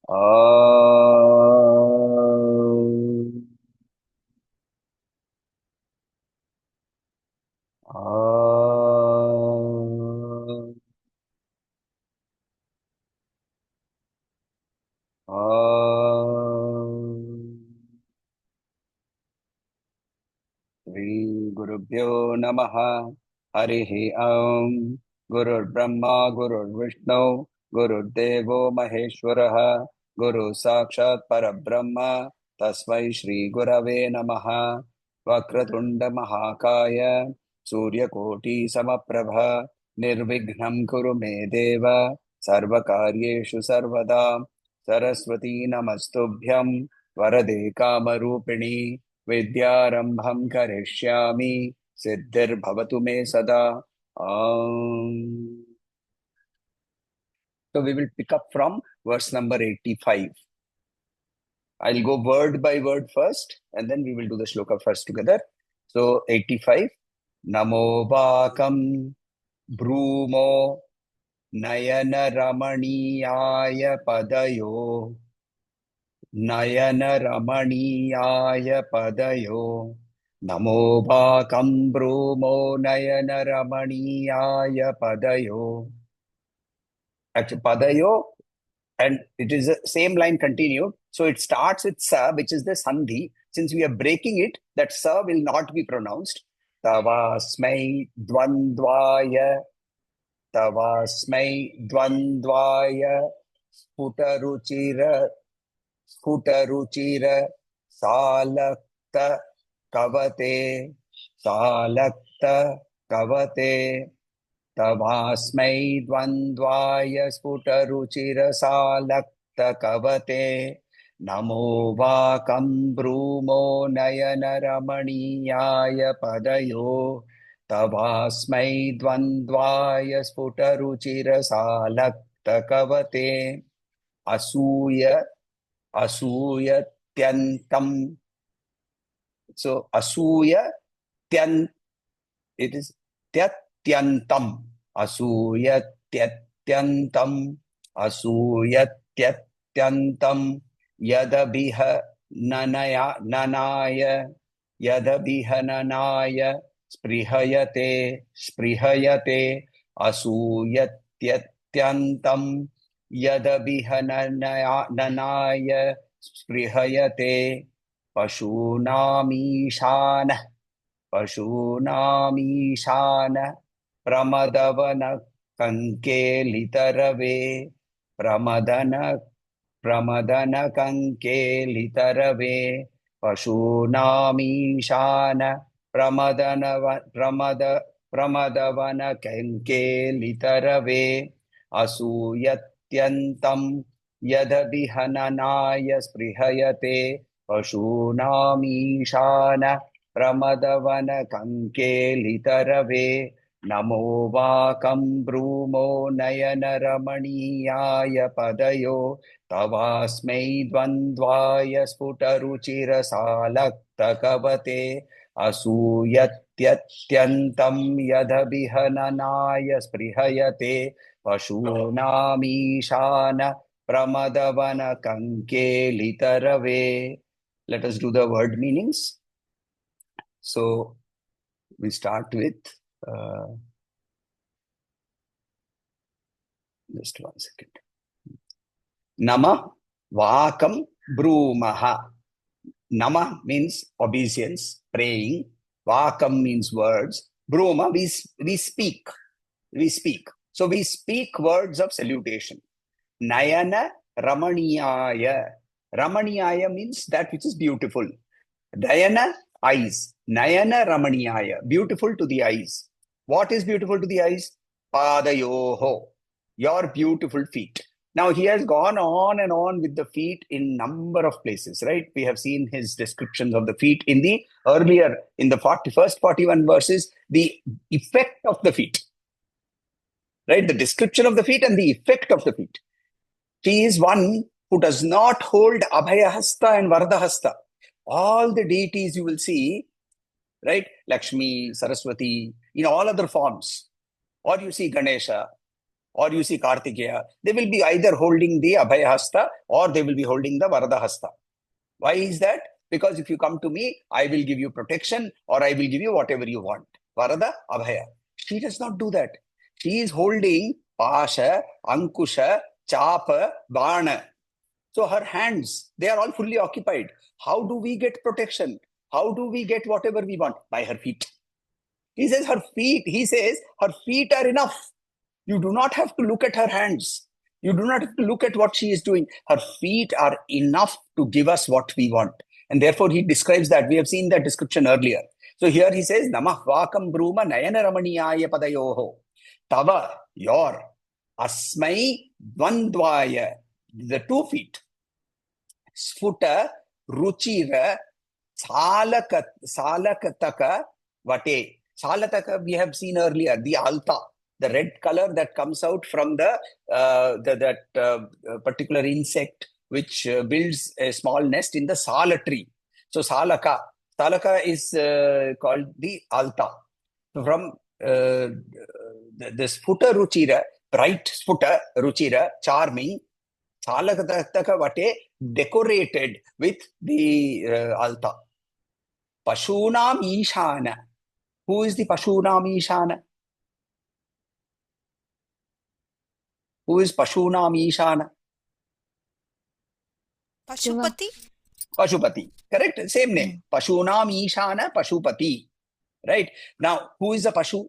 Om. Om. Om. Shri Gurubhyo Namaha. Harihi Om. Gurur Brahma, Gurur Vishnu, Gurur Devo Maheshwaraha, Guru Sakshat Parabrahma, Tasmai Shri Gurave Namaha. Vakratunda Mahakaya, Surya Koti Samaprabha, Nirvignam Kuru Me Deva, Sarvakaryeshu Sarvada, Saraswati Namastubhyam, Varade Kamarupini, विद्यारंभं करिष्यामि सिद्धिर्भवतु मे सदा. um, so we will pick up from verse number 85. I'll go word by word first and then we will do the shloka first together. So 85. Namo Vakam Brumo Nayana Ramaniyaya Padayo Nayana Ramaniyaya Padayo Namo Bhakam Brumo Nayana Ramaniyaya Padayo. Actually, Padayo, and it is the same line continued. So it starts with Sa, which is the Sandhi. Since we are breaking it, that Sa will not be pronounced. Tavasmai Dvandvaya Tavasmai Dvandvaya Sputaruchira Sputaruchira Salakta Kavate Salakta Kavate Tavasmai Dvandvaya Sputaruchira Salakta Kavate Namo Vakam Brumo Nayana Ramaniyaya Padayo Tavasmai Dvandvaya Sputaruchira Salakta Kavate Asuya Asuyatyantam. So Asuyatyan, it is Tyatyantam. Asuyatyantam. Asuyatyantam. Yadabiha nanaya. Yadabiha nanaya. Sprihayate. Asuyatyantam. Yadabiha nanaya. Sprihayate. Pashunamishana. Pashunamishana. Pramadavana kanke litarave. Pramadana kanke litarave. Pashunamishana. Pramadavana kanke litarave. Asuyatyantam. Yadabihananaya sprihayate. Pashunamishana Pramadavana Kanke Litarave Namo Vakam Brumo Nayana Ramaniyaya Padayo Tavasmai Dvandvaya Sputaruchira Salakta Kavate Asuyatyantam Yadhabihananaya Sprihayate Pashunamishana Pramadavana Kanke Litarave. Let us do the word meanings. So we start with just 1 second. Nama Vakam Brumaha. Nama means obeisance, praying. Vakam means words. Bruma, we speak. We speak. So we speak words of salutation. Nayana Ramaniyaya. Ramaniyaya means that which is beautiful. Dayana, eyes. Nayana Ramaniyaya, beautiful to the eyes. What is beautiful to the eyes? Padayoho, your beautiful feet. Now he has gone on and on with the feet in number of places, right? We have seen his descriptions of the feet in the earlier, in the 41st, 41 verses, the effect of the feet, right? The description of the feet and the effect of the feet. She is one who does not hold Abhayahasta and Vardahasta. All the deities you will see, right? Lakshmi, Saraswati, in all other forms. Or you see Ganesha, or you see Kartikeya, they will be either holding the Abhaya Hasta or they will be holding the Varada Hasta. Why is that? Because if you come to me, I will give you protection or I will give you whatever you want. Varada, Abhaya. She does not do that. She is holding Pasha, Ankusha, Chapa, Bana. So her hands, they are all fully occupied. How do we get protection? How do we get whatever we want? By her feet. He says her feet are enough. You do not have to look at her hands. You do not have to look at what she is doing. Her feet are enough to give us what we want. And therefore, he describes that. We have seen that description earlier. So here he says, Namah Vakam Bruma Nayana Ramaniyaya Padayoho. Tava, your, Asmai Dvandvaya, the 2 feet. Sfuta, Ruchira, Salakataka, Vate. Salataka, we have seen earlier, the alta, the red color that comes out from that particular insect which builds a small nest in the sala tree. So Salaka is called the alta. From this Sfuta Ruchira, bright Sfuta Ruchira, charming, Salakataka Vate, decorated with the alta. Pashunam Ishana. Who is the Pashunam Ishana? Who is Pashunam Ishana? Pashupati? Pashupati. Correct? Same name. Pashunam Ishana, Pashupati. Right? Now, who is the Pashu?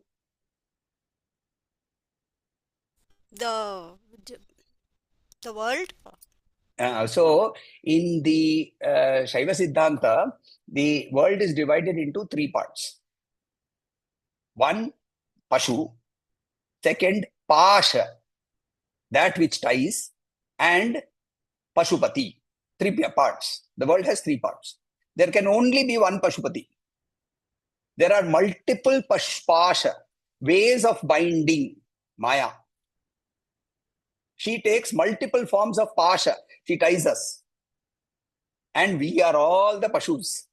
The world? So, in the Shaiva Siddhanta, the world is divided into 3 parts. 1, Pashu. Second, Pasha, that which ties, and Pashupati. 3 parts. The world has 3 parts. There can only be one Pashupati. There are multiple Pasha, ways of binding Maya. She takes multiple forms of Pasha. She ties us. And we are all the Pashus.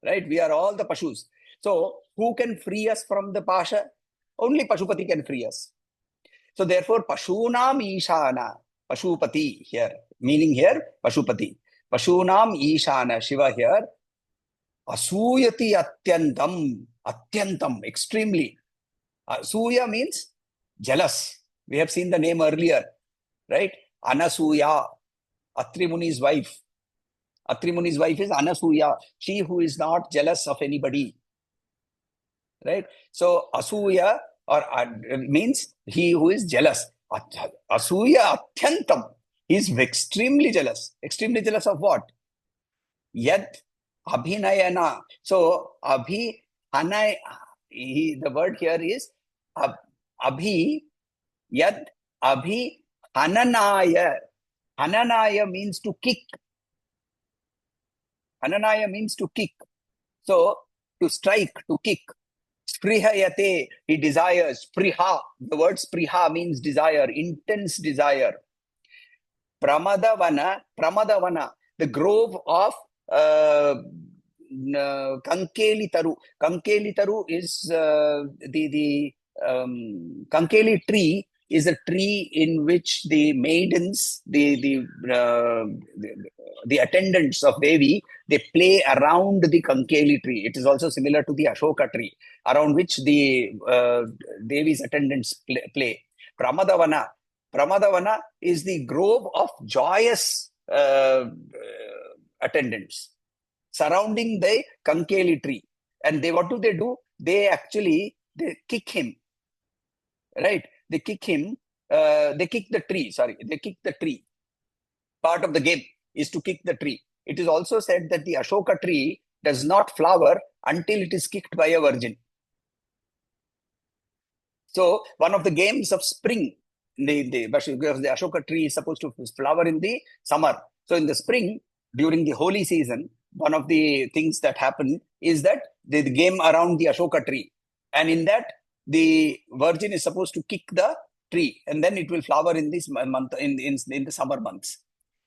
Right? We are all the Pashus. So, who can free us from the Pasha? Only Pashupati can free us. So, therefore, Pashunam Ishana, Pashupati here, meaning here, Pashupati. Pashunam Ishana, Shiva here, Asuyati Atyantam, extremely. Asuya means jealous. We have seen the name earlier, right? Anasuya, Atri Muni's wife. Atri Muni's wife is Anasuya, she who is not jealous of anybody. Right? So, Asuya means he who is jealous. Asuya Atyantam. He is extremely jealous. Extremely jealous of what? Yad Abhinayana. So, the word here is Abhi, Yad Abhi Hananaya. Hananaya means to kick. Hananaya means to kick. So, to strike, to kick. Sprihayate, he desires. Spriha, the word spriha means desire, intense desire. Pramadavana, the grove of Kankeli Taru. Kankeli Taru is the Kankeli tree is a tree in which the maidens, the attendants of Devi, they play around the Kankeli tree. It is also similar to the Ashoka tree, around which the Devi's attendants play. Pramadavana is the grove of joyous attendants surrounding the Kankeli tree. And what do? They kick him. Right? They kick him. They kick the tree. They kick the tree. Part of the game is to kick the tree. It is also said that the Ashoka tree does not flower until it is kicked by a virgin. So, one of the games of spring, because the Ashoka tree is supposed to flower in the summer. So, in the spring, during the holy season, one of the things that happen is that the game around the Ashoka tree. And in that, the virgin is supposed to kick the tree, and then it will flower in this month, in the summer months.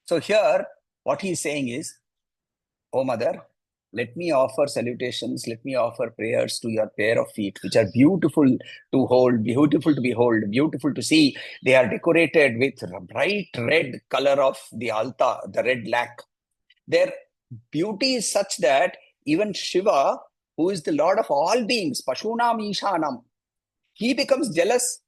So here, what he is saying is, oh mother, let me offer salutations, let me offer prayers to your pair of feet, which are beautiful to hold, beautiful to behold, beautiful to see. They are decorated with bright red color of the altar, the red lac. Their beauty is such that even Shiva, who is the Lord of all beings, Pashunam Ishanam, he becomes jealous,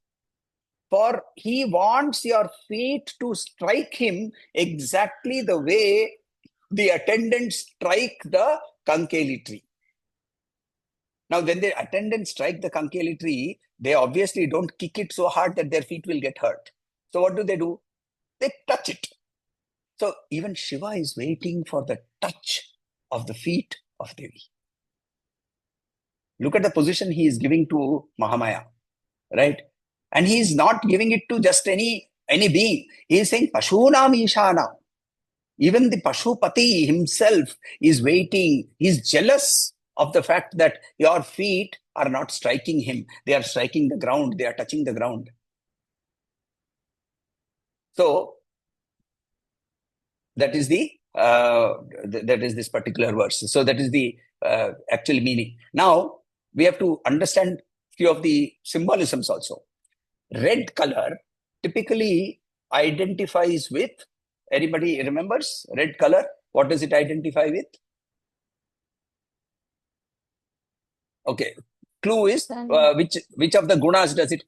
for he wants your feet to strike him exactly the way the attendants strike the kankeli tree. Now, when the attendants strike the kankeli tree, they obviously don't kick it so hard that their feet will get hurt. So what do? They touch it. So even Shiva is waiting for the touch of the feet of Devi. Look at the position he is giving to Mahamaya, right? And he is not giving it to just any being. He is saying, Pashunam Ishana. Even the Pashupati himself is waiting. He is jealous of the fact that your feet are not striking him. They are striking the ground. They are touching the ground. So that is this particular verse. So that is the actual meaning. Now we have to understand few of the symbolisms also. Red color typically identifies with, anybody remembers red color? What does it identify with? Okay, clue is which of the gunas does it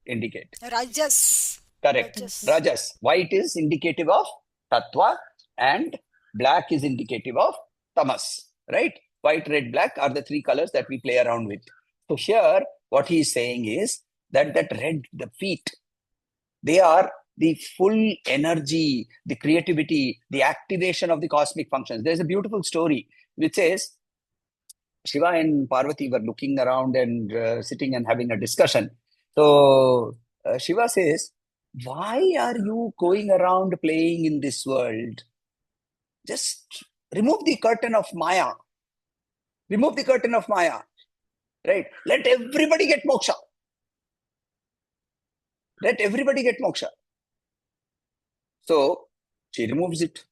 indicate? Rajas. Correct. Rajas. White is indicative of tattva and black is indicative of tamas, right? White, red, black are the three colors that we play around with. So here, what he is saying is that red, the feet, they are the full energy, the creativity, the activation of the cosmic functions. There's a beautiful story which says Shiva and Parvati were looking around and sitting and having a discussion. So Shiva says, why are you going around playing in this world? Just remove the curtain of Maya. Remove the curtain of Maya. Right? Let everybody get moksha. Let everybody get moksha. So she removes it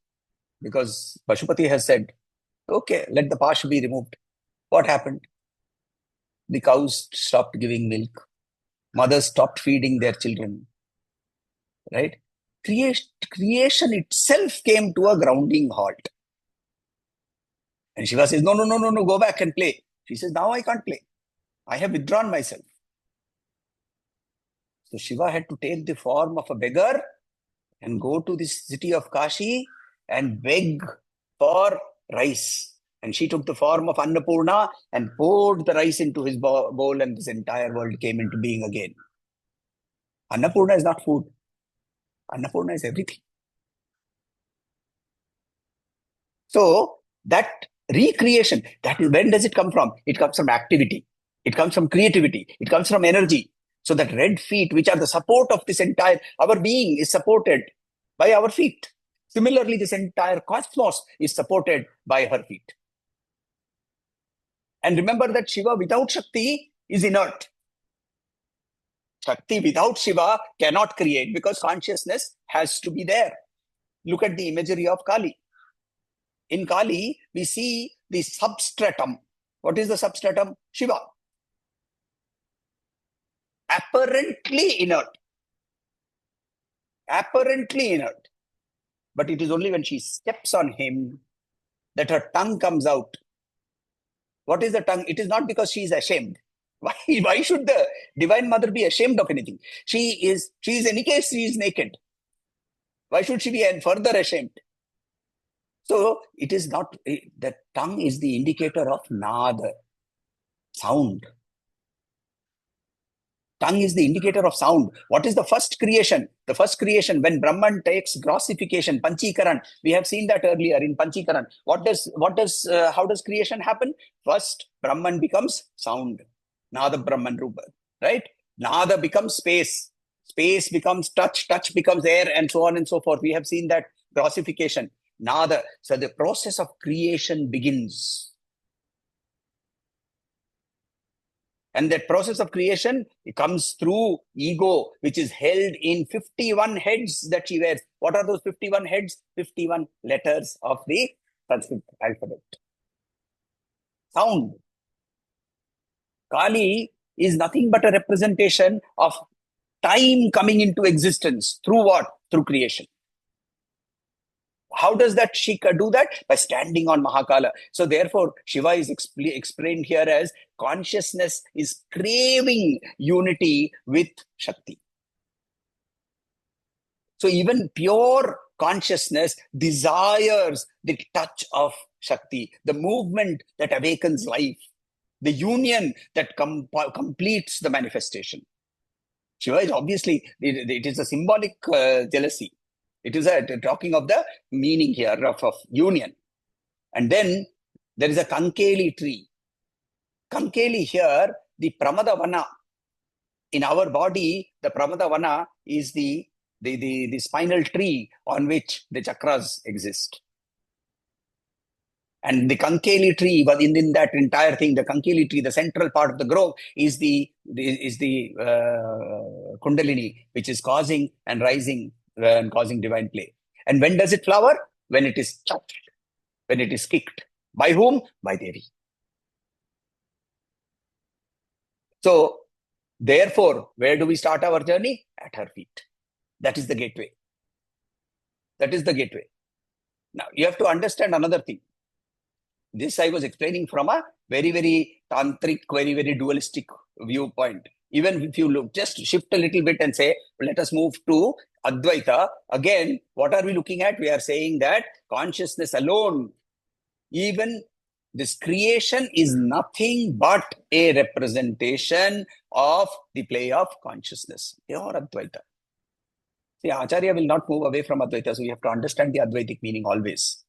because Pashupati has said, okay, let the pash be removed. What happened? The cows stopped giving milk. Mothers stopped feeding their children. Right? Creation itself came to a grounding halt. And Shiva says, no, go back and play. She says, now I can't play. I have withdrawn myself. So Shiva had to take the form of a beggar and go to the city of Kashi and beg for rice. And she took the form of Annapurna and poured the rice into his bowl, and this entire world came into being again. Annapurna is not food. Annapurna is everything. So that recreation, when does it come from? It comes from activity. It comes from creativity. It comes from energy. So that red feet, which are the support of this entire, our being is supported by our feet. Similarly, this entire cosmos is supported by her feet. And remember that Shiva without Shakti is inert. Shakti without Shiva cannot create because consciousness has to be there. Look at the imagery of Kali. In Kali, we see the substratum. What is the substratum? Shiva. Apparently inert. Apparently inert. But it is only when she steps on him that her tongue comes out. What is the tongue? It is not because she is ashamed. Why should the Divine Mother be ashamed of anything? She is in any case, she is naked. Why should she be further ashamed? So it is not, the tongue is the indicator of nada, sound. Tongue is the indicator of sound. What is the first creation? The first creation, when Brahman takes grossification, Panchikaran, we have seen that earlier in Panchikaran. How does creation happen? First, Brahman becomes sound. Nada Brahman Rupa, right? Nada becomes space. Space becomes touch. Touch becomes air, and so on and so forth. We have seen that grossification. Nada. So the process of creation begins. And that process of creation, it comes through ego, which is held in 51 heads that she wears. What are those 51 heads? 51 letters of the Sanskrit alphabet. Sound. Kali is nothing but a representation of time coming into existence. Through what? Through creation. How does that Shika do that? By standing on Mahakala. So therefore, Shiva is explained here as consciousness is craving unity with Shakti. So even pure consciousness desires the touch of Shakti, the movement that awakens life, the union that completes the manifestation. Shiva is obviously, it is a symbolic jealousy. It is talking of the meaning here of union. And then there is a Kankeli tree. Kankeli here, the Pramadavana. In our body, the Pramadavana is the spinal tree on which the chakras exist. And the Kankeli tree, but in that entire thing, the Kankeli tree, the central part of the grove is the Kundalini, which is causing and rising and causing divine play. And when does it flower? When it is touched, when it is kicked. By whom? By Devi. So, therefore, where do we start our journey? At her feet. That is the gateway. That is the gateway. Now, you have to understand another thing. This I was explaining from a very, very tantric, very, very dualistic viewpoint. Even if you look, just shift a little bit and say, let us move to Advaita. Again, what are we looking at? We are saying that consciousness alone, even this creation is nothing but a representation of the play of consciousness. Pure Advaita. See, Acharya will not move away from Advaita, so you have to understand the Advaitic meaning always.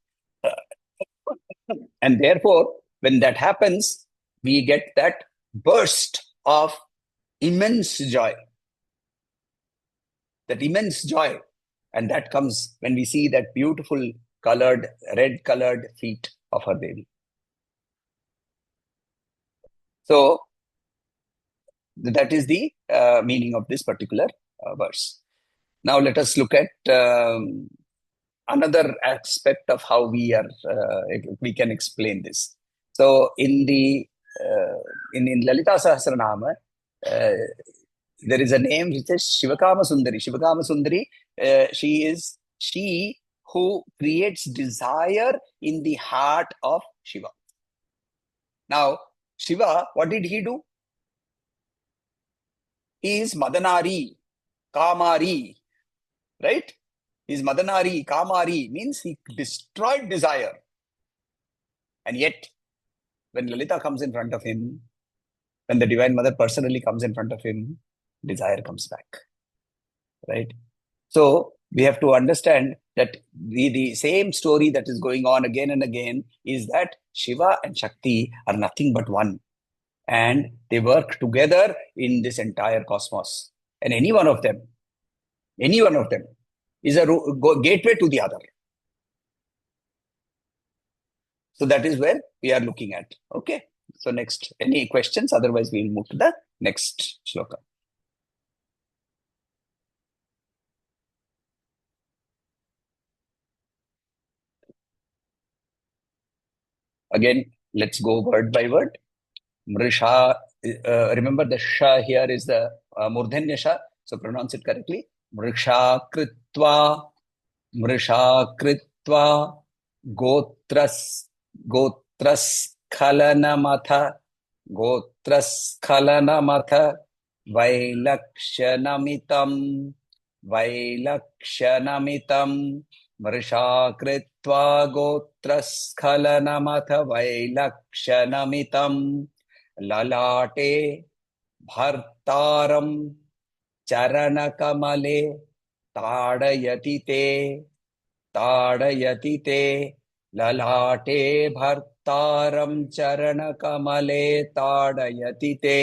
And therefore, when that happens, we get that burst of immense joy. That immense joy. And that comes when we see that beautiful colored, red-colored feet of her Devi. So, that is the meaning of this particular verse. Now, let us look at another aspect of how we can explain this. So in the in Lalita Sahasranama, there is a name which is Shivakama Sundari. Shivakama Sundari, she who creates desire in the heart of Shiva. Now, Shiva, what did he do? He is Madanari, Kamari, right? His Madanari, Kamari means he destroyed desire. And yet, when Lalita comes in front of him, when the Divine Mother personally comes in front of him, desire comes back. Right? So, we have to understand that the same story that is going on again and again is that Shiva and Shakti are nothing but one. And they work together in this entire cosmos. And any one of them is a gateway to the other. So that is where we are looking at. Okay. So next, any questions? Otherwise, we will move to the next shloka. Again, let's go word by word. Mrisha, remember the sha here is the murdhanya sha. So pronounce it correctly. Mrisha kritva, gotras khalanamatha, vailakshanamitam, Mrisha kritva gotraskhalanamath vailakshanamitam lalate bhartaram charanakamale tadayati te lalate bhartaram charanakamale tadayati te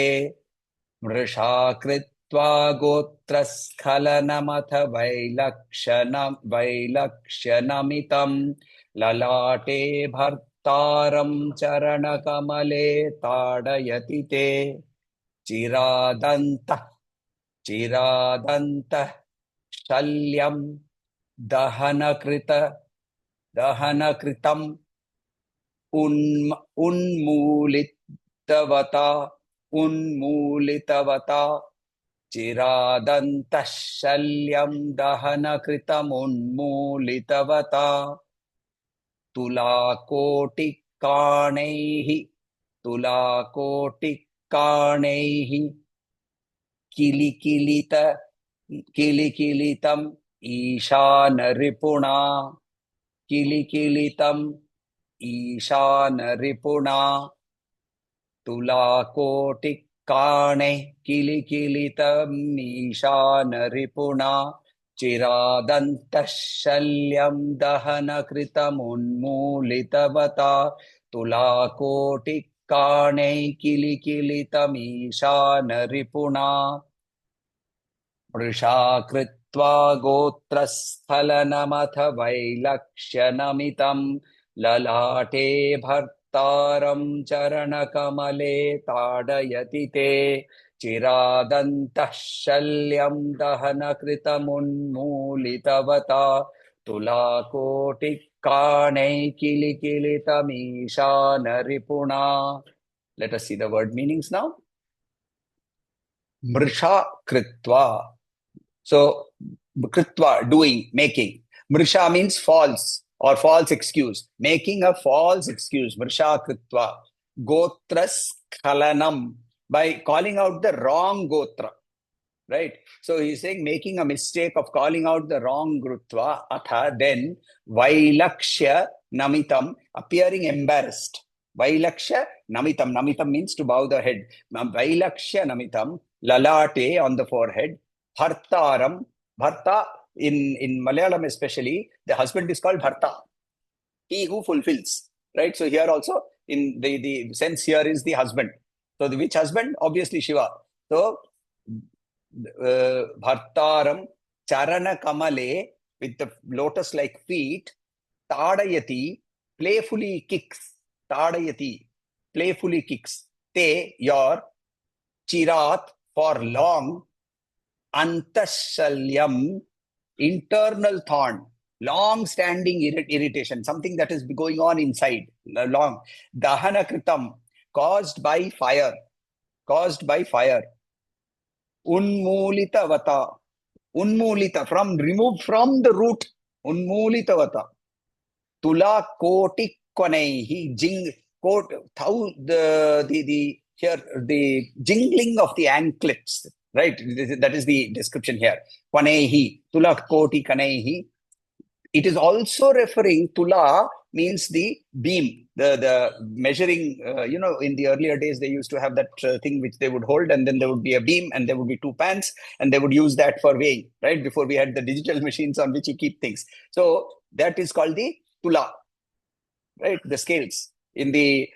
Mrisha kritva gotraskhalanamath vailakshanamitam lalate bhartaram charanakamale tadayati te chiradantah shalyam dahanakritam उन्मूलितवता उन्मूलितवता चिरादन्तः शल्यं दहनकृतमुन्मूलितवता तुलाकोटिकाणैः तुलाकोटिकाणैः किलिकिलितम् ईशानरिपुणा किलिकिलितम् ईशानरिपुणा तुलाकोटिकाणे किलिकिलितम् ईशानरिपुणा चिरादन्तः शल्यं दहनकृतमुन्मूलितवता तुलाकोटिकाणे किलिकिलितमीशानरिपुणा मृषा कृत्वा गोत्रस्खलनमथ वैलक्ष्यनमितं ललाटे भर्तारं चरणकमले ताडयति ते चिरादन्तः शल्यं दहनकृतमुन्मूलितवता तुलाकोटिकाणै किलिकिलितमीशानरिपुणा. Let us see the word meanings now. Mrisha kritva. So, kritva, doing, making. Mrisha means false or false excuse. Making a false excuse. Mrisha kritva. Gotras khalanam. By calling out the wrong gotra. Right? So, he's saying making a mistake of calling out the wrong grutva. Atha, then, vailakshya namitam. Appearing embarrassed. Vailakshya namitam. Namitam means to bow the head. Vailakshya namitam. Lalate on the forehead. Bhartaram. Bharta, in Malayalam especially, the husband is called Bharta. He who fulfills. Right? So here also, in the sense here is the husband. So which husband? Obviously Shiva. So Bhartaram Charana Kamale with the lotus-like feet, Tadayati playfully kicks. Tadayati playfully kicks. Te, your Chirat for long, Antashalyam internal thorn, long-standing irritation, something that is going on inside, long. Dahana Kritam caused by fire. Unmulitavata. Unmulita, from removed from the root. Unmulitavata. Tula koti konaihi. Here the jingling of the anklets. Right? That is the description here. Konaihi. Tula koti kanaihi. It is also referring, Tula means the beam, the measuring, in the earlier days, they used to have that thing which they would hold, and then there would be a beam, and there would be two pans, and they would use that for weighing, right? Before we had the digital machines on which you keep things. So that is called the Tula, right? The scales. In the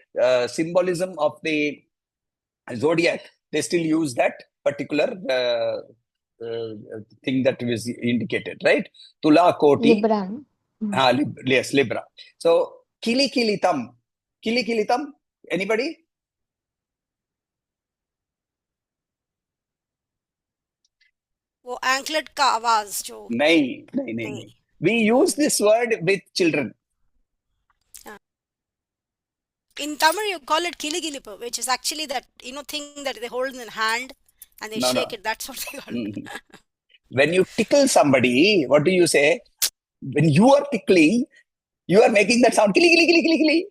symbolism of the zodiac, they still use that particular thing that was indicated, right? Tula koti. Libra. Yes, Libra. So, kilikilitam. Kilikilitam, anybody? वो anklet का आवाज जो नहीं. We use this word with children. In Tamil you call it kiligilipu, which is actually that thing that they hold in the hand and they shake it. That's what they call it. When you tickle somebody, what do you say? When you are tickling, you are making that sound, kili, kili, kili, kili, kili.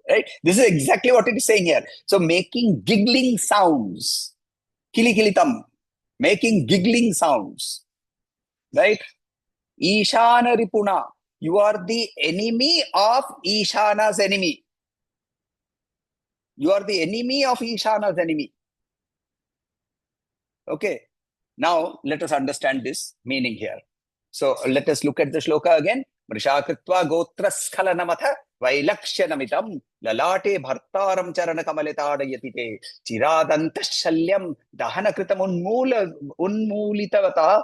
Right? This is exactly what it is saying here. So making giggling sounds. Kili, kili, tam. Making giggling sounds. Right? Ishana Ripuna. You are the enemy of Ishana's enemy. You are the enemy of Ishana's enemy. Okay. Now, let us understand this meaning here. So, let us look at the shloka again. Vrishakritva gotraskhalanamatha vailakshanamitam lalate bhartaram charanakamalitadayatite chiradantashalyam dahanakritam unmulitavata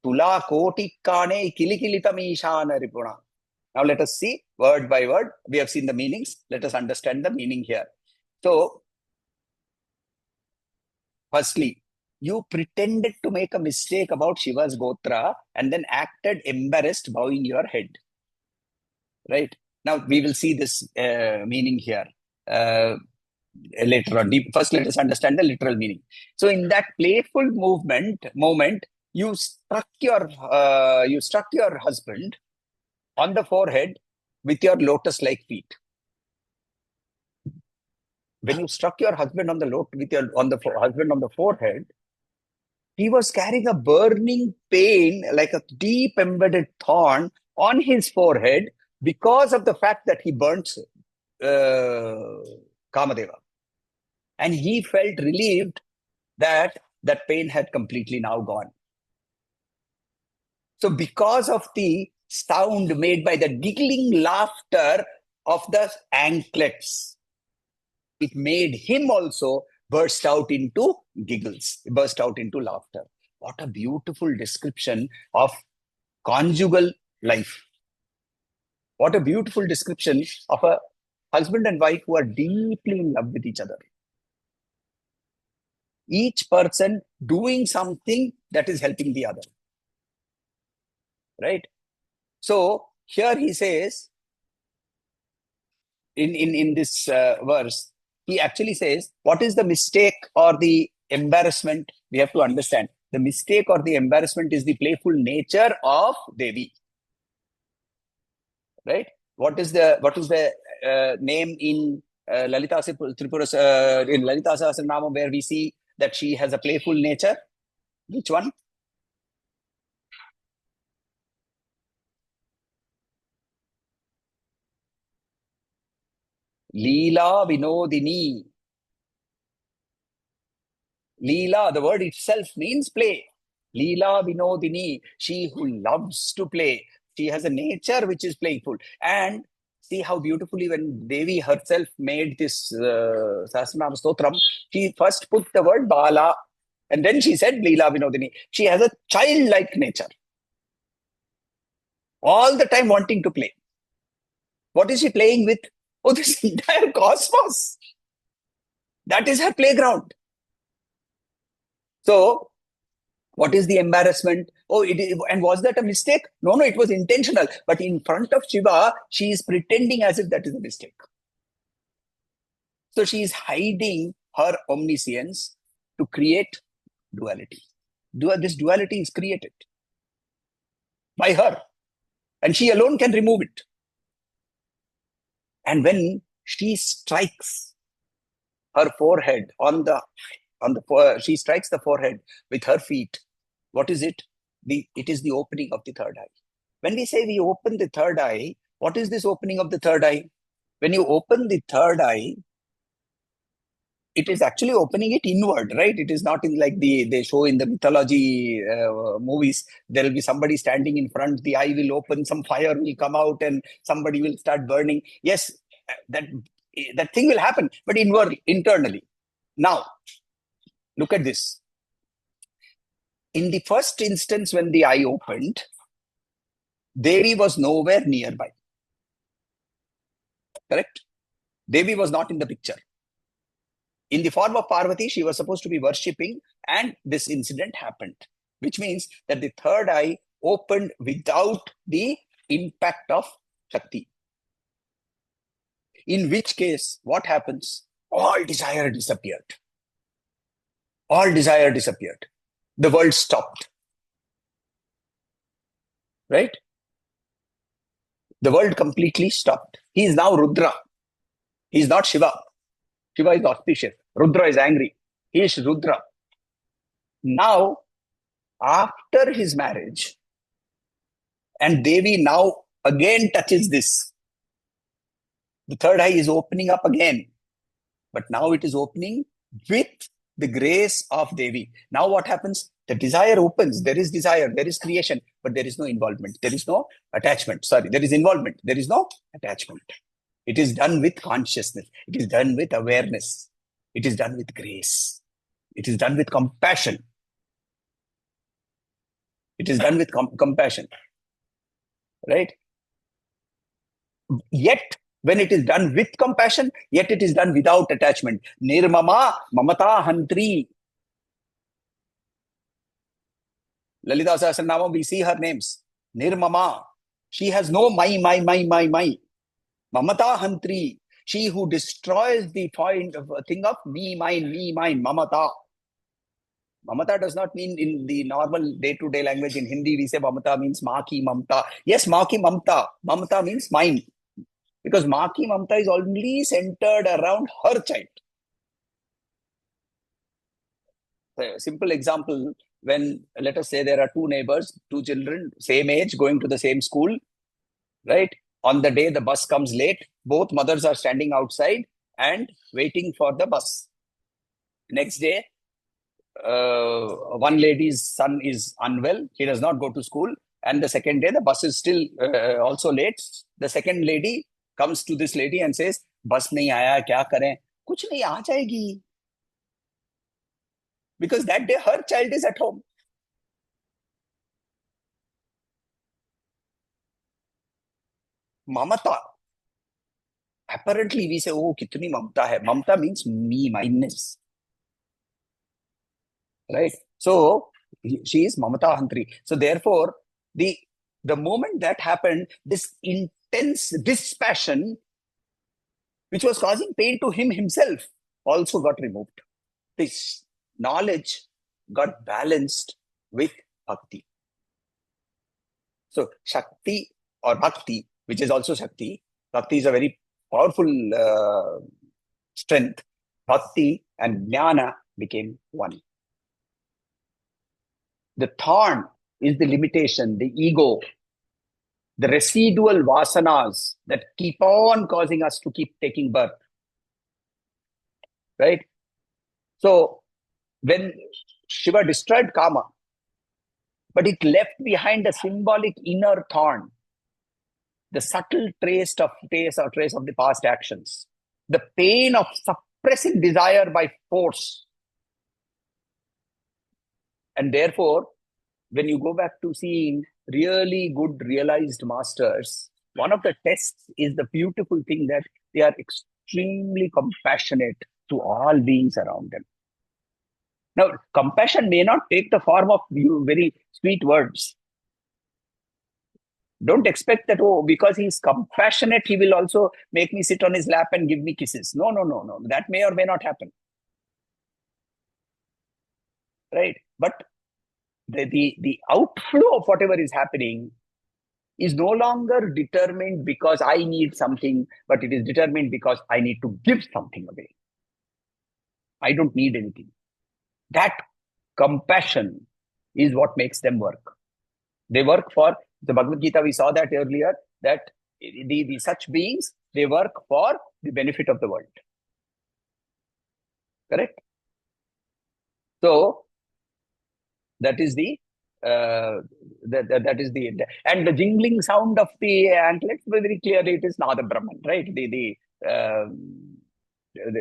tula kotikane kilikilitam ishana ripuna. Now, let us see word by word. We have seen the meanings. Let us understand the meaning here. So, firstly, you pretended to make a mistake about Shiva's Gotra and then acted embarrassed, bowing your head. Right? Now we will see this meaning here later on. First, let us understand the literal meaning. So, in that playful moment, you struck your husband on the forehead with your lotus-like feet. When you struck your husband on the forehead, he was carrying a burning pain, like a deep embedded thorn on his forehead because of the fact that he burnt Kamadeva. And he felt relieved that that pain had completely now gone. So because of the sound made by the giggling laughter of the anklets, it made him also burst out into giggles, burst out into laughter. What a beautiful description of conjugal life. What a beautiful description of a husband and wife who are deeply in love with each other. Each person doing something that is helping the other. Right? So here he says, in this verse, he actually says, what is the mistake or the embarrassment? We have to understand. The mistake or the embarrassment is the playful nature of Devi. Right? What is the name in Lalita Tripura, in Lalita Sahasranama, where we see that she has a playful nature? Which one? Leela Vinodini. Leela, the word itself means play. Leela Vinodini, she who loves to play. She has a nature which is playful. And see how beautifully when Devi herself made this Sahasranama Stotram, she first put the word Bala and then she said Leela Vinodini. She has a childlike nature. All the time wanting to play. What is she playing with? Oh, this entire cosmos. That is her playground. So, what is the embarrassment? Oh, and was that a mistake? No, it was intentional. But in front of Shiva, she is pretending as if that is a mistake. So she is hiding her omniscience to create duality. This duality is created by her, and she alone can remove it. And when she strikes her forehead she strikes the forehead with her feet. What is it? It is the opening of the third eye. When we say we open the third eye, what is this opening of the third eye? When you open the third eye, it is actually opening it inward, right? It is not in like they show in the mythology movies. There will be somebody standing in front, the eye will open, some fire will come out and somebody will start burning. Yes, that thing will happen, but internally. Now, look at this. In the first instance, when the eye opened, Devi was nowhere nearby. Correct? Devi was not in the picture. In the form of Parvati, she was supposed to be worshipping, and this incident happened, which means that the third eye opened without the impact of Shakti. In which case, what happens? All desire disappeared. All desire disappeared. The world stopped. Right? The world completely stopped. He is now Rudra. He is not Shiva. Shiva is auspicious. Rudra is angry. He is Rudra. Now, after his marriage, and Devi now again touches this, the third eye is opening up again. But now it is opening with the grace of Devi. Now what happens? The desire opens. There is desire. There is creation. But there is no involvement. There is no attachment. Sorry, there is involvement. There is no attachment. It is done with consciousness. It is done with awareness. It is done with grace. It is done with compassion. It is done with compassion. Right? Yet, when it is done with compassion, yet it is done without attachment. Nirmama mamata hantri. Lalita Sahasranama, we see her names. Nirmama. She has no my. Mamata hantri, she who destroys the point of a thing of me, mine, mamata. Mamata does not mean in the normal day-to-day language. In Hindi, we say mamata means maa ki mamta. Yes, maa ki mamta. Mamata means mine. Because maa ki mamta is only centered around her child. A simple example, when let us say there are two neighbors, two children, same age, going to the same school, right? On the day the bus comes late, both mothers are standing outside and waiting for the bus. Next day, one lady's son is unwell, he does not go to school, and the second day the bus is still also late. The second lady comes to this lady and says, bus nahi aaya, kya kare? Kuch nahi, aa jayegi. Because that day her child is at home. Mamata. Apparently we say, oh, kitni mamta hai. Mamta means me, mindness. Right? So she is Mamata Hantri. So therefore, the moment that happened, this intense dispassion, which was causing pain to him himself, also got removed. This knowledge got balanced with bhakti. So Shakti or Bhakti, which is also Shakti, Bhakti is a very powerful strength. Bhakti and Jnana became one. The thorn is the limitation, the ego, the residual vasanas that keep on causing us to keep taking birth. Right? So when Shiva destroyed Kama, but it left behind a symbolic inner thorn, the subtle trace of the past actions, the pain of suppressing desire by force. And therefore, when you go back to seeing really good realized masters, one of the tests is the beautiful thing that they are extremely compassionate to all beings around them. Now, compassion may not take the form of very sweet words. Don't expect that, oh, because he's compassionate, he will also make me sit on his lap and give me kisses. No. That may or may not happen. Right? But the outflow of whatever is happening is no longer determined because I need something, but it is determined because I need to give something away. I don't need anything. That compassion is what makes them work. They work for the Bhagavad Gita. We saw that earlier, that the such beings, they work for the benefit of the world. Correct? So that is the and the jingling sound of the anklets, very clearly it is Nada Brahman, right?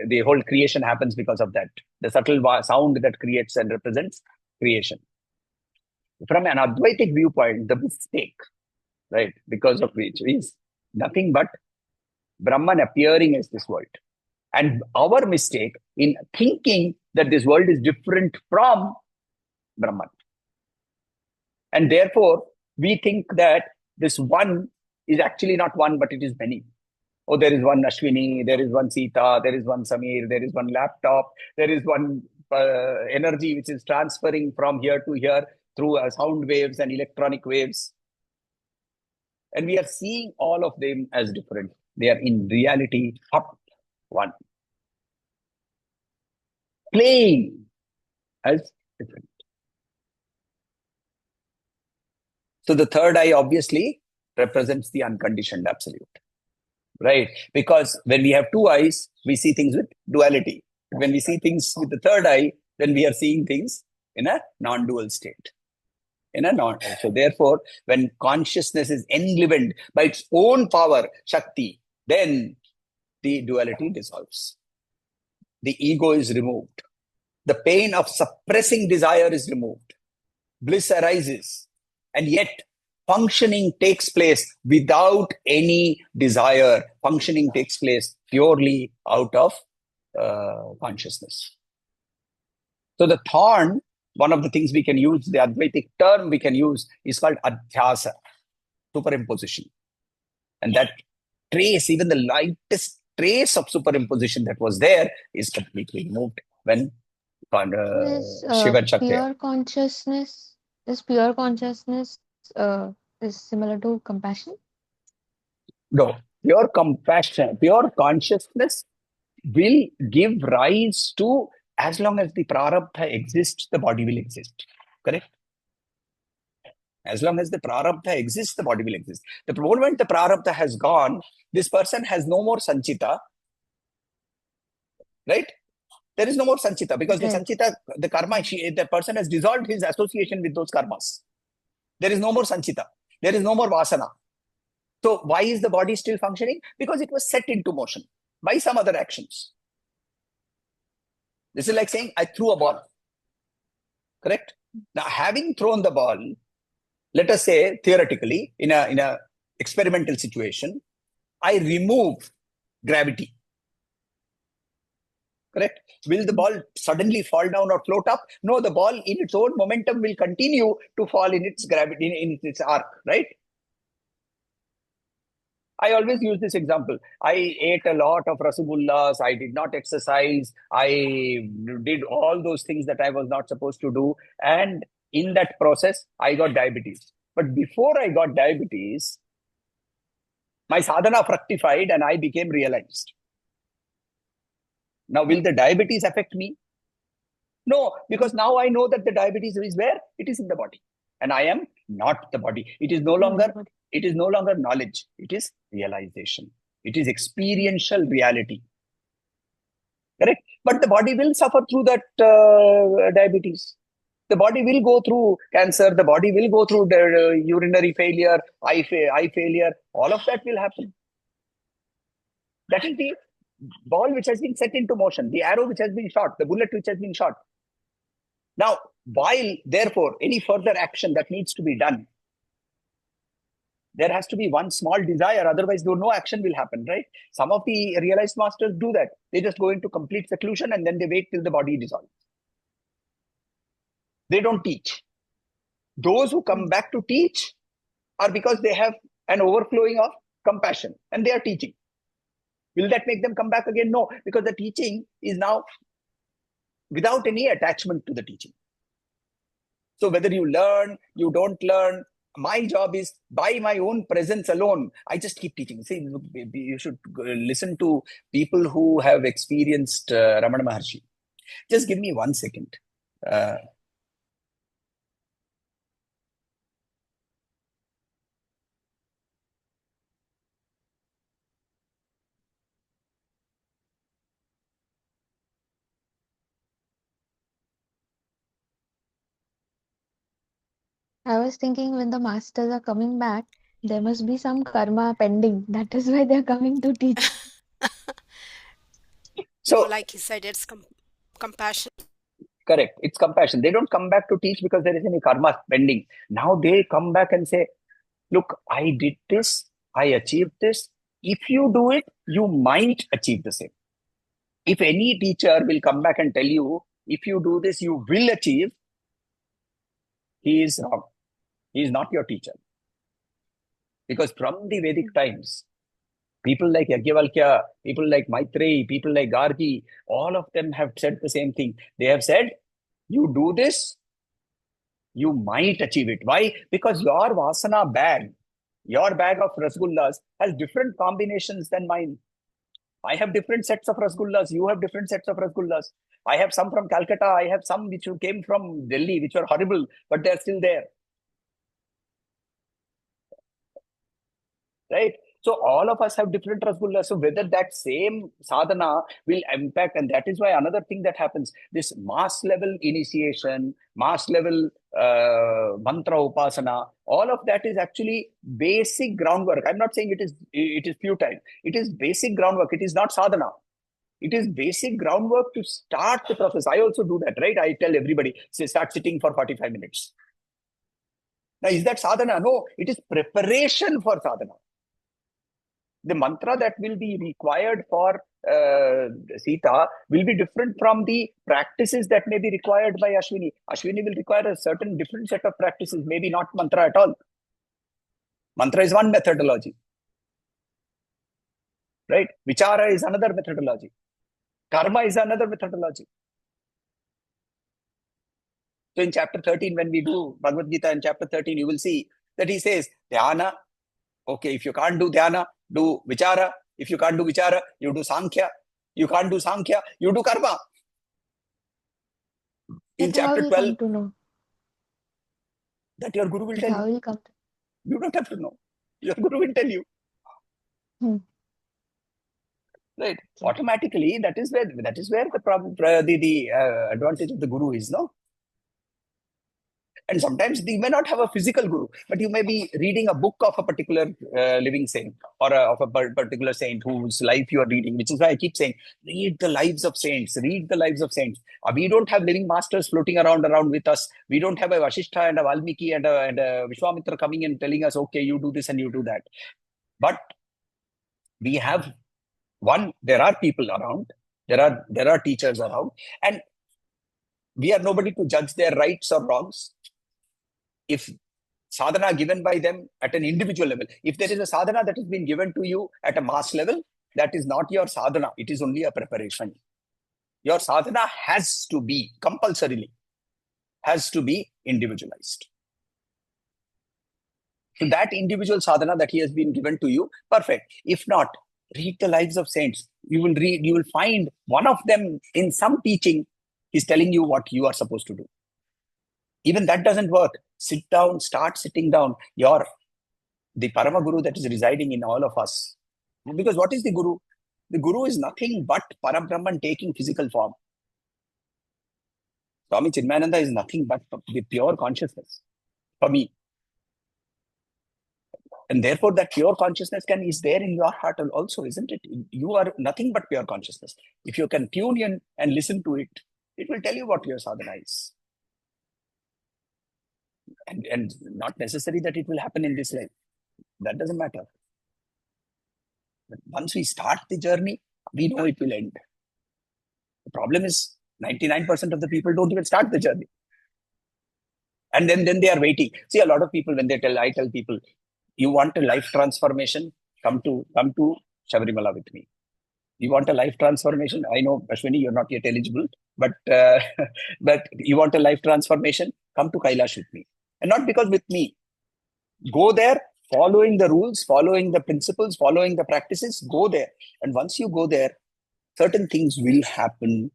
The whole creation happens because of that. The subtle sound that creates and represents creation. From an Advaitic viewpoint, the mistake, right, because of which is nothing but Brahman appearing as this world. And our mistake in thinking that this world is different from Brahman. And therefore, we think that this one is actually not one, but it is many. Oh, there is one Ashwini, there is one Sita, there is one Samir, there is one laptop, there is one energy which is transferring from here to here through sound waves and electronic waves. And we are seeing all of them as different. They are in reality one. Playing as different. So the third eye obviously represents the unconditioned absolute. Right? Because when we have two eyes, we see things with duality. When we see things with the third eye, then we are seeing things in a non-dual state. So therefore, when consciousness is enlivened by its own power, Shakti, then the duality dissolves. The ego is removed. The pain of suppressing desire is removed. Bliss arises. And yet, functioning takes place without any desire. Functioning takes place purely out of consciousness. So the thorn, one of the things we can use, the Advaitic term we can use is called adhyasa, superimposition. And that trace, even the lightest trace of superimposition that was there is completely removed when Shiva and Shakti. Pure consciousness is similar to compassion? No, pure compassion, pure consciousness will give rise to, as long as the prarabdha exists, the body will exist. Correct? As long as the prarabdha exists, the body will exist. The moment the prarabdha has gone, this person has no more sanchita, right? There is no more sanchita because the Right. sanchita, the karma, the person has dissolved his association with those karmas. There is no more sanchita. There is no more vasana. So why is the body still functioning? Because it was set into motion by some other actions. This is like saying, I threw a ball. Correct? Now, having thrown the ball, let us say theoretically, in a experimental situation, I remove gravity. Correct? Will the ball suddenly fall down or float up? No, the ball in its own momentum will continue to fall in its gravity, in its arc, right? I always use this example. I ate a lot of rasagullas. I did not exercise. I did all those things that I was not supposed to do. And in that process, I got diabetes. But before I got diabetes, my sadhana fructified and I became realized. Now, will the diabetes affect me? No, because now I know that the diabetes is where? It is in the body. And I am not the body. It is no longer knowledge. It is realization. It is experiential reality. Correct? But the body will suffer through that diabetes. The body will go through cancer. The body will go through urinary failure, eye failure. All of that will happen. That is the ball which has been set into motion, the arrow which has been shot, the bullet which has been shot. Now, while, therefore, any further action that needs to be done, there has to be one small desire, otherwise no action will happen, right? Some of the realized masters do that. They just go into complete seclusion and then they wait till the body dissolves. They don't teach. Those who come back to teach are because they have an overflowing of compassion and they are teaching. Will that make them come back again? No, because the teaching is now without any attachment to the teaching. So whether you learn, you don't learn, my job is by my own presence alone, I just keep teaching. See, you should listen to people who have experienced Ramana Maharshi. Just give me 1 second. I was thinking when the masters are coming back, there must be some karma pending. That is why they're coming to teach. So, like you said, it's compassion. Correct. It's compassion. They don't come back to teach because there is any karma pending. Now they come back and say, look, I did this. I achieved this. If you do it, you might achieve the same. If any teacher will come back and tell you, if you do this, you will achieve, he is wrong. He is not your teacher. Because from the Vedic times, people like Yajnavalkya, people like Maitreyi, people like Gargi, all of them have said the same thing. They have said, you do this, you might achieve it. Why? Because your vasana bag, your bag of rasgullas has different combinations than mine. I have different sets of rasgullas. You have different sets of rasgullas. I have some from Calcutta. I have some which came from Delhi, which were horrible, but they're still there. Right? So all of us have different rasgullas. So whether that same sadhana will impact, and that is why another thing that happens, this mass level initiation, mass level mantra upasana, all of that is actually basic groundwork. I'm not saying it is futile. It is basic groundwork. It is not sadhana. It is basic groundwork to start the process. I also do that, right? I tell everybody, say, start sitting for 45 minutes. Now, is that sadhana? No, it is preparation for sadhana. The mantra that will be required for Sita will be different from the practices that may be required by Ashwini. Ashwini will require a certain different set of practices, maybe not mantra at all. Mantra is one methodology. right? Vichara is another methodology. Karma is another methodology. So in chapter 13, when we do Bhagavad Gita in chapter 13, you will see that he says, dhyana, okay, if you can't do dhyana, do vichara. If you can't do vichara, you do sankhya. You can't do sankhya, you do karma. In Like how chapter we 12, come to know? that your guru will Like tell how you. we come to You don't have to know. Your guru will tell you. Hmm. Right? Okay. Automatically, that is where the problem, the advantage of the guru is, no? And sometimes you may not have a physical guru, but you may be reading a book of a particular living saint, or of a particular saint whose life you are reading, which is why I keep saying, read the lives of saints, read the lives of saints. We don't have living masters floating around with us. We don't have a Vasishtha and a Valmiki and a Vishwamitra coming and telling us, okay, you do this and you do that. But we have there are people around, there are teachers around, and we are nobody to judge their rights or wrongs. If sadhana given by them at an individual level, if there is a sadhana that has been given to you at a mass level, that is not your sadhana, it is only a preparation. Your sadhana has to be compulsorily, has to be individualized. So that individual sadhana that he has been given to you, perfect. If not, read the lives of saints. You will find one of them in some teaching is telling you what you are supposed to do. Even that doesn't work. Sit down, start sitting down. The Parama Guru that is residing in all of us. Because what is the Guru? The Guru is nothing but Parabrahman taking physical form. Swami Chinmayananda is nothing but the pure consciousness for me. And therefore, that pure consciousness is there in your heart also, isn't it? You are nothing but pure consciousness. If you can tune in and listen to it, it will tell you what your sadhana is. And not necessary that it will happen in this life. That doesn't matter. But once we start the journey, we know it will end. The problem is 99% of the people don't even start the journey. And then they are waiting. See, a lot of people, when I tell people, you want a life transformation, come to Shabarimala with me. You want a life transformation? I know, Ashwini, you're not yet eligible, but but you want a life transformation? Come to Kailash with me. And not because with me. Go there, following the rules, following the principles, following the practices, go there. And once you go there, certain things will happen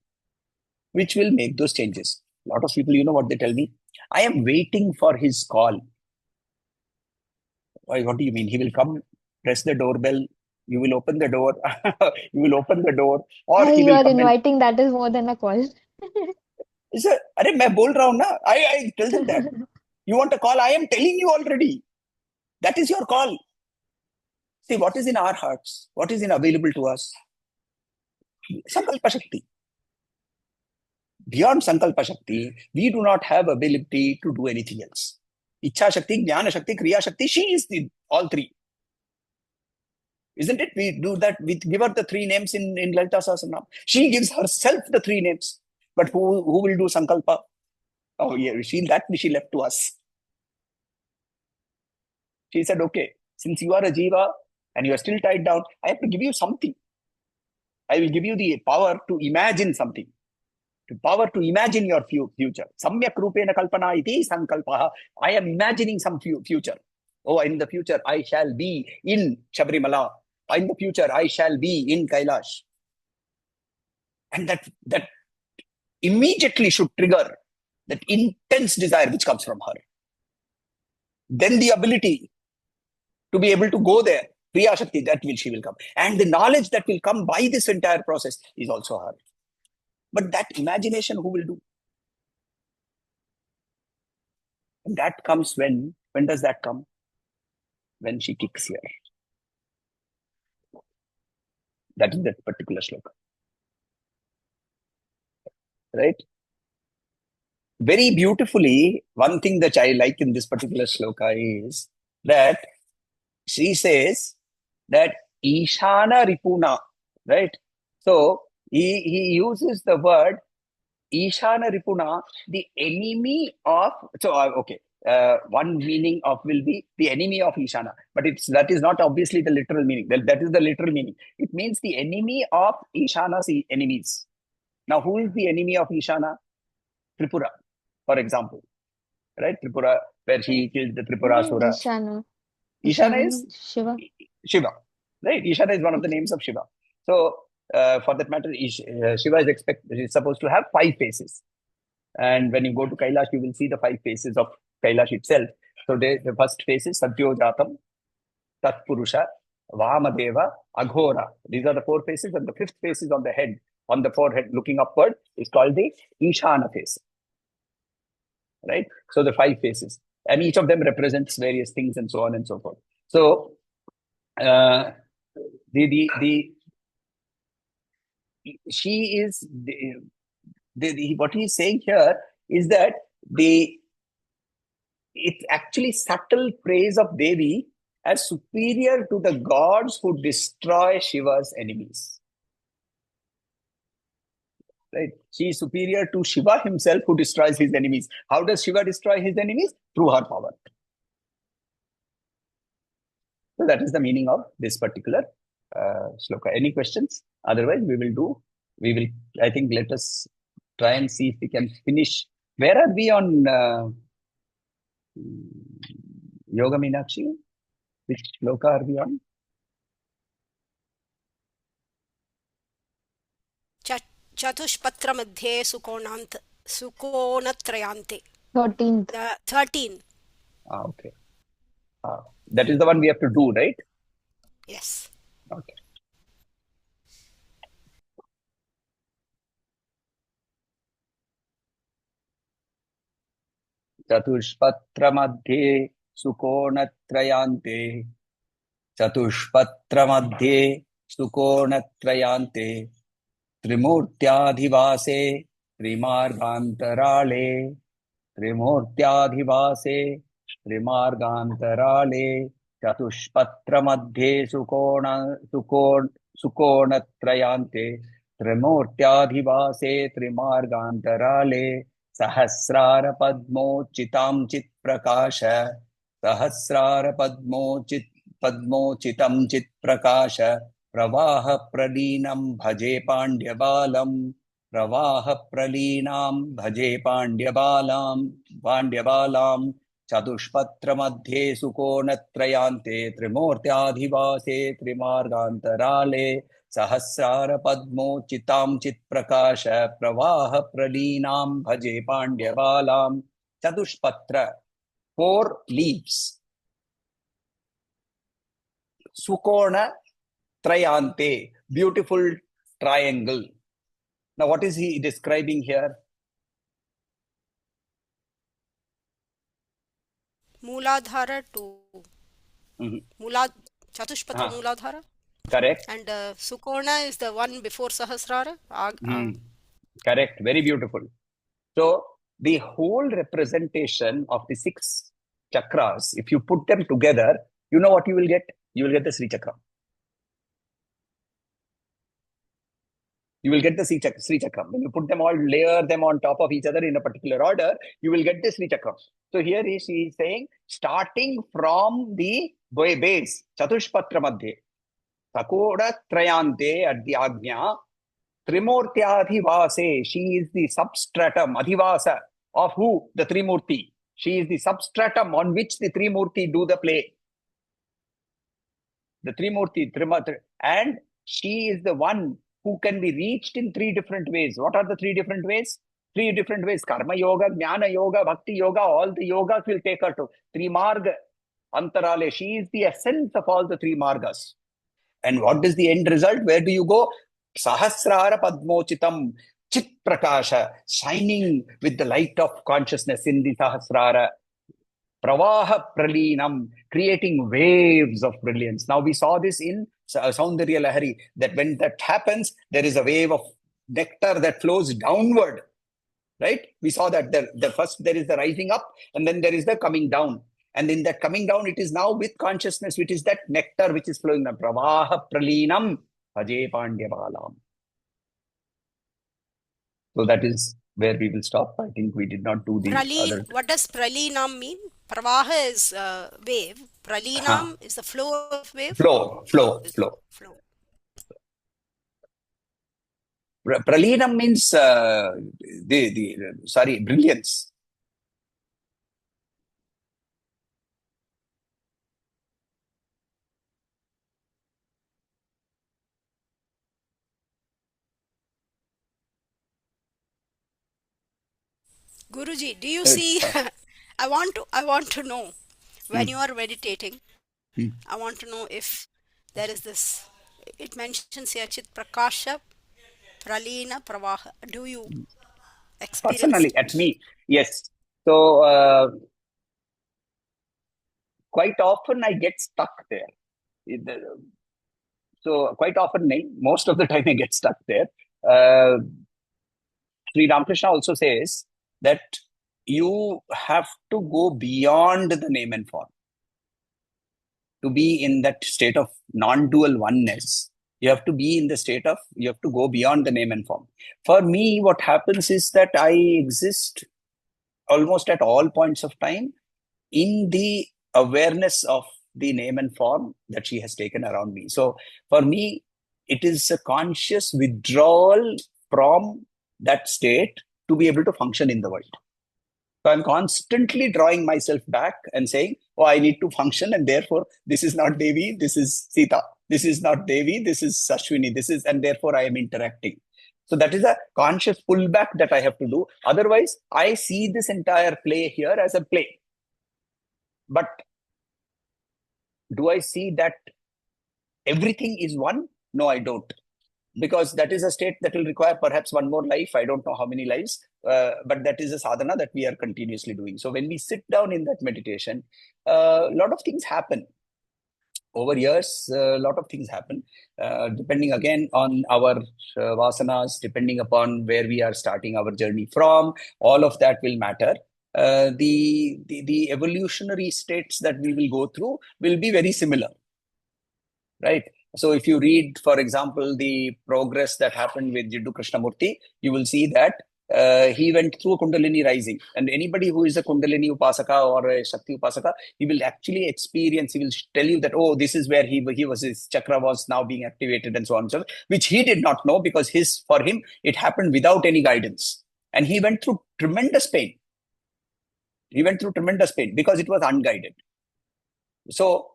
which will make those changes. A lot of people, you know what they tell me? I am waiting for his call. Why, what do you mean? He will come, press the doorbell, you will open the door, you will open the door, or Hey, he you will are come and inviting, that is more than a call. say, "Arey, मैं बोल रहा हूँ ना." I tell them that. You want a call? I am telling you already. That is your call. See, what is in our hearts? What is available to us? Sankalpa Shakti. Beyond Sankalpa Shakti, we do not have ability to do anything else. Ichha Shakti, Jnana Shakti, Kriya Shakti, she is all three. Isn't it? We do that. We give her the three names in Lalita Sahasranam. She gives herself the three names. But who will do Sankalpa? Oh, yeah, she left to us. She said, okay, since you are a Jiva and you are still tied down, I have to give you something. I will give you the power to imagine something. The power to imagine your future. Samyak rupena kalpana iti sankalpaha. I am imagining some future. Oh, in the future, I shall be in Shabarimala. In the future, I shall be in Kailash. And that immediately should trigger that intense desire which comes from her. Then the ability to be able to go there, Priya Shakti, she will come. And the knowledge that will come by this entire process is also her. But that imagination, who will do? And that comes when does that come? When she kicks here. That is that particular shloka. Right? Very beautifully, one thing that I like in this particular shloka is that she says that Ishana Ripuna, right? So he uses the word Ishana Ripuna, the enemy of, so okay, one meaning of will be the enemy of Ishana. But that is not obviously the literal meaning. That is the literal meaning. It means the enemy of Ishana's enemies. Now, who is the enemy of Ishana? Tripura, for example. Right? Tripura, where she killed the Tripurasura. Ishana. Ishana is Shiva. Shiva. Right? Ishana is one of the names of Shiva. So, for that matter, Shiva is supposed to have 5 faces. And when you go to Kailash, you will see the 5 faces of Kailash itself. So the first face is Satyojatam, Tatpurusha, Vamadeva, Aghora. These are the 4 faces, and the 5th face is on the head, on the forehead, looking upward, is called the Ishana face. Right? So the 5 faces. And each of them represents various things and so on and so forth. So she is what he's saying here is that it's actually subtle praise of Devi as superior to the gods who destroy Shiva's enemies. Right? She is superior to Shiva himself who destroys his enemies. How does Shiva destroy his enemies? Through her power. So that is the meaning of this particular shloka. Any questions? Otherwise, I think, let us try and see if we can finish. Where are we on Yoga Meenakshi? Which shloka are we on? Chatushpatra Madhye Sukonatrayante. 13th. 13. Okay. That is the one we have to do, right? Yes. Okay. Chatushpatra Madhye Sukonatrayante. Chatushpatra Madhye Sukonatrayante. Trimurtyadhivase Trimargantarale. Trimurtyadhivase Trimargantarale. Chatushpatra Madhye Sukonatrayante. Trimurtyadhivase Trimargantarale. Sahasrara Padmo Chitam Chit Prakasha. Sahasrara Padmo Chitam Chit Prakasha. Pravaha Pralinam Bhaje Pandyabalam. Pravaha Pralinam Bhaje Pandyabalam. Chatushpatra Madhye Sukonatrayante. Trimurtyadhivase Trimargantarale. Sahasrara Padmo Chitam Chit Prakasha. Pravaha Pralinam Bhaje Pandyabalam. Chatushpatra, 4 leaves. Sukona Trayante, beautiful triangle. Now, what is he describing here? Mooladhara to Chatushpatra Mooladhara. Correct. And Sukorna is the one before Sahasrara. Correct. Very beautiful. So, the whole representation of the 6 chakras, if you put them together, you know what you will get? You will get the Sri Chakra. You will get the Sri Chakra. When you put them all, layer them on top of each other in a particular order, you will get the Sri Chakra. So here he is saying, starting from the base, Chatushpatra Madhye, Sakora Trayante at the Agnya, Trimurtyadhivase, she is the substratum, Adhivasa, of who? The Trimurti. She is the substratum on which the Trimurti do the play. The Trimurti, and she is the one who can be reached in 3 different ways. What are the 3 different ways? 3 different ways. Karma Yoga, Jnana Yoga, Bhakti Yoga, all the yogas will take her to Trimarga Antarale. She is the essence of all the 3 margas. And what is the end result? Where do you go? Sahasrara Padmochitam Chit Prakasha, shining with the light of consciousness in the Sahasrara. Pravaha Pralinam, creating waves of brilliance. Now we saw this in Soundarya Lahari, that when that happens, there is a wave of nectar that flows downward. Right? We saw that first there is the rising up, and then there is the coming down. And in that coming down, it is now with consciousness, which is that nectar which is flowing down. Pravaha Pralinam Bhaje Pandyabalam. So that is where we will stop. I think we did not do the other. What does pralinam mean? Pravaha is wave. Huh. Pralinam is the flow of wave. Flow. Flow. Pralinam means the sorry, brilliance. Guruji, do you see? I want to know when Mm, you are meditating. mm. I want to know if there is this. It mentions here Chit Prakasha Pralina Pravaha. Do you experience Personally, at it? me, yes. So quite often I get stuck there. So quite often, most of the time I get stuck there. Uh, Sri Ramakrishna also says that you have to go beyond the name and form to be in that state of non-dual oneness. You have to be in the state of, you have to go beyond the name and form. For me, what happens is that I exist almost at all points of time in the awareness of the name and form that she has taken around me. So for me, it is a conscious withdrawal from that state to be able to function in the world. So I'm constantly drawing myself back and saying, oh, I need to function. And therefore, this is not Devi, this is Sita. This is not Devi, this is Sashwini. This is, and therefore I am interacting. So that is a conscious pullback that I have to do. Otherwise, I see this entire play here as a play. But do I see that everything is one? No, I don't. Because that is a state that will require perhaps one more life. I don't know how many lives, but that is a sadhana that we are continuously doing. So when we sit down in that meditation, a lot of things happen. Over years, a lot of things happen, depending again on our vasanas, depending upon where we are starting our journey from. All of that will matter. The evolutionary states that we will go through will be very similar, right? So if you read, for example, the progress that happened with Jiddu Krishnamurti, you will see that he went through a Kundalini rising. And anybody who is a Kundalini Upasaka or a Shakti Upasaka, he will actually experience, he will tell you that, oh, this is where he was, his chakra was now being activated and so on and so on, which he did not know because for him, it happened without any guidance. And he went through tremendous pain. He went through tremendous pain because it was unguided. So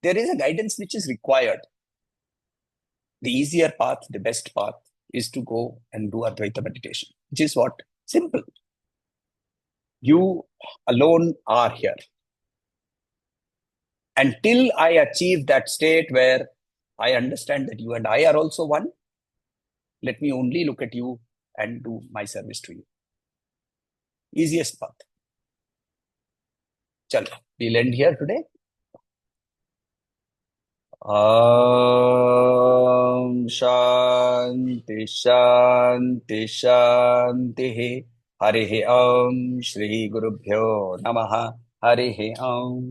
there is a guidance which is required. The easier path, the best path is to go and do Advaita meditation, which is what? Simple. You alone are here. Until I achieve that state where I understand that you and I are also one, let me only look at you and do my service to you. Easiest path. Chalo, we'll end here today. शांति शांति शांति हरि ओम श्री गुरुभ्यो नमः हरि ओम